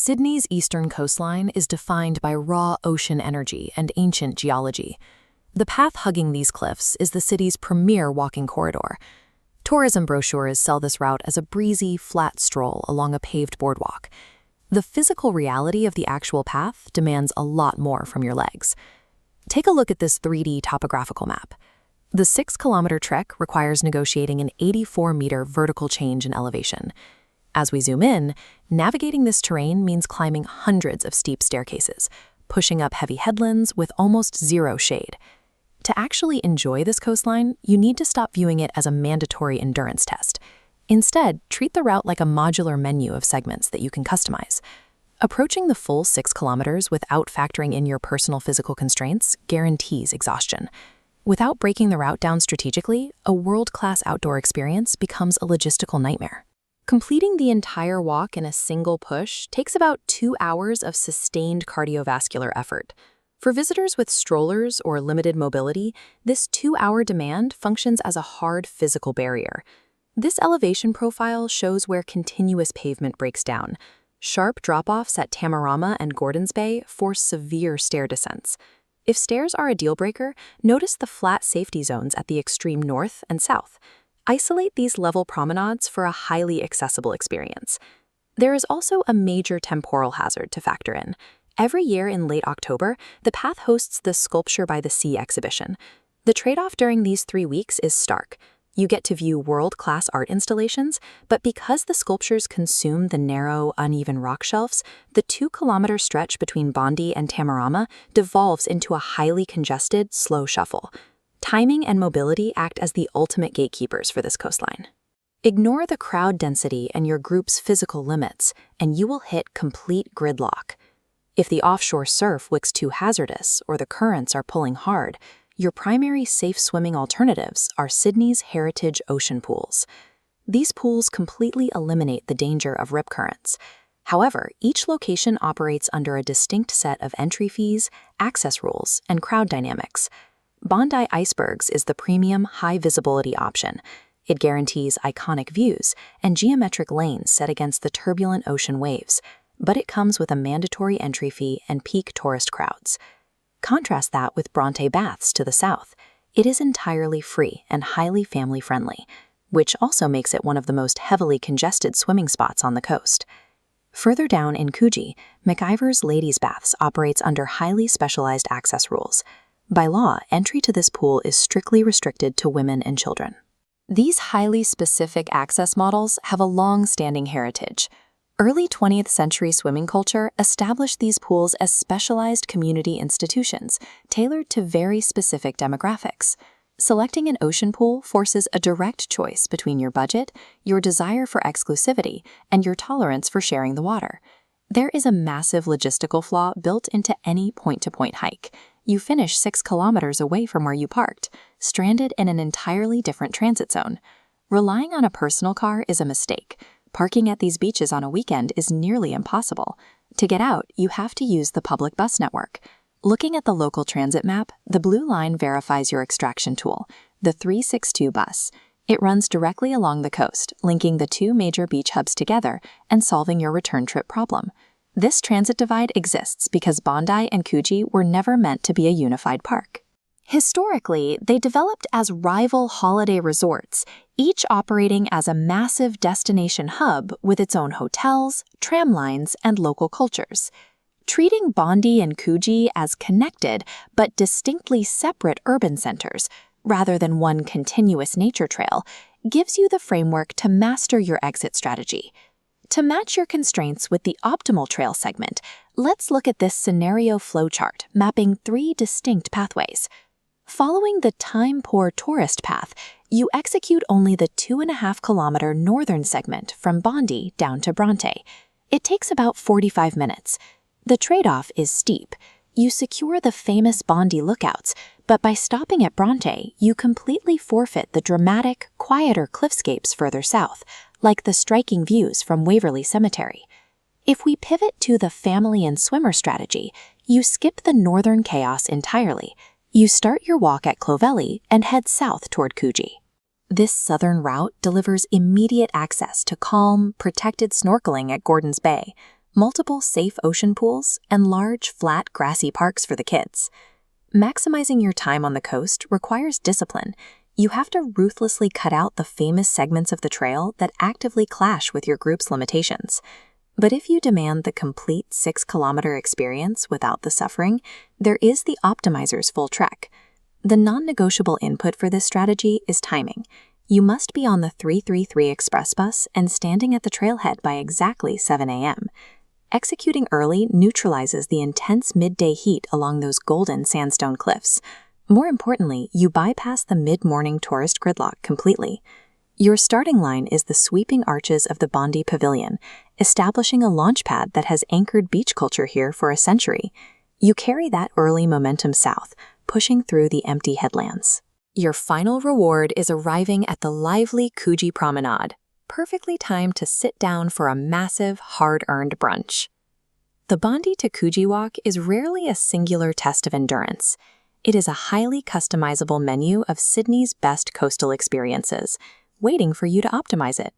Sydney's eastern coastline is defined by raw ocean energy and ancient geology. The path hugging these cliffs is the city's premier walking corridor. Tourism brochures sell this route as a breezy, flat stroll along a paved boardwalk. The physical reality of the actual path demands a lot more from your legs. Take a look at this 3D topographical map. The 6-kilometer trek requires negotiating an 84-meter vertical change in elevation. As we zoom in, navigating this terrain means climbing hundreds of steep staircases, pushing up heavy headlands with almost zero shade. To actually enjoy this coastline, you need to stop viewing it as a mandatory endurance test. Instead, treat the route like a modular menu of segments that you can customize. Approaching the full 6 kilometers without factoring in your personal physical constraints guarantees exhaustion. Without breaking the route down strategically, a world-class outdoor experience becomes a logistical nightmare. Completing the entire walk in a single push takes about 2 hours of sustained cardiovascular effort. For visitors with strollers or limited mobility, this 2-hour demand functions as a hard physical barrier. This elevation profile shows where continuous pavement breaks down. Sharp drop-offs at Tamarama and Gordons Bay force severe stair descents. If stairs are a deal-breaker, notice the flat safety zones at the extreme north and south. Isolate these level promenades for a highly accessible experience. There is also a major temporal hazard to factor in. Every year in late October, the path hosts the Sculpture by the Sea exhibition. The trade-off during these 3 weeks is stark. You get to view world-class art installations, but because the sculptures consume the narrow, uneven rock shelves, the 2-kilometer stretch between Bondi and Tamarama devolves into a highly congested, slow shuffle. Timing and mobility act as the ultimate gatekeepers for this coastline. Ignore the crowd density and your group's physical limits, and you will hit complete gridlock. If the offshore surf looks too hazardous or the currents are pulling hard, your primary safe swimming alternatives are Sydney's heritage ocean pools. These pools completely eliminate the danger of rip currents. However, each location operates under a distinct set of entry fees, access rules, and crowd dynamics. Bondi Icebergs is the premium, high-visibility option. It guarantees iconic views and geometric lanes set against the turbulent ocean waves, but it comes with a mandatory entry fee and peak tourist crowds. Contrast that with Bronte Baths to the south. It is entirely free and highly family-friendly, which also makes it one of the most heavily congested swimming spots on the coast. Further down in Coogee, McIver's Ladies' Baths operates under highly specialized access rules. By law, entry to this pool is strictly restricted to women and children. These highly specific access models have a long-standing heritage. Early 20th century swimming culture established these pools as specialized community institutions, tailored to very specific demographics. Selecting an ocean pool forces a direct choice between your budget, your desire for exclusivity, and your tolerance for sharing the water. There is a massive logistical flaw built into any point-to-point hike. You finish 6 kilometers away from where you parked, stranded in an entirely different transit zone. Relying on a personal car is a mistake. Parking at these beaches on a weekend is nearly impossible. To get out, you have to use the public bus network. Looking at the local transit map, the blue line verifies your extraction tool, the 362 bus. It runs directly along the coast, linking the 2 major beach hubs together and solving your return trip problem. This transit divide exists because Bondi and Coogee were never meant to be a unified park. Historically, they developed as rival holiday resorts, each operating as a massive destination hub with its own hotels, tram lines, and local cultures. Treating Bondi and Coogee as connected but distinctly separate urban centers, rather than one continuous nature trail, gives you the framework to master your exit strategy. To match your constraints with the optimal trail segment, let's look at this scenario flowchart mapping 3 distinct pathways. Following the time-poor tourist path, you execute only the 2.5-kilometer northern segment from Bondi down to Bronte. It takes about 45 minutes. The trade-off is steep. You secure the famous Bondi lookouts, but by stopping at Bronte, you completely forfeit the dramatic, quieter cliffscapes further south, like the striking views from Waverly Cemetery. If we pivot to the family and swimmer strategy, you skip the northern chaos entirely. You start your walk at Clovelly and head south toward Coogee. This southern route delivers immediate access to calm, protected snorkeling at Gordons Bay, multiple safe ocean pools, and large, flat, grassy parks for the kids. Maximizing your time on the coast requires discipline. You have to ruthlessly cut out the famous segments of the trail that actively clash with your group's limitations. But if you demand the complete 6-kilometer experience without the suffering, there is the Optimizer's full trek. The non-negotiable input for this strategy is timing. You must be on the 333 Express bus and standing at the trailhead by exactly 7 a.m. Executing early neutralizes the intense midday heat along those golden sandstone cliffs. More importantly, you bypass the mid-morning tourist gridlock completely. Your starting line is the sweeping arches of the Bondi Pavilion, establishing a launch pad that has anchored beach culture here for a century. You carry that early momentum south, pushing through the empty headlands. Your final reward is arriving at the lively Coogee Promenade, perfectly timed to sit down for a massive, hard-earned brunch. The Bondi to Coogee Walk is rarely a singular test of endurance. It is a highly customizable menu of Sydney's best coastal experiences, waiting for you to optimize it.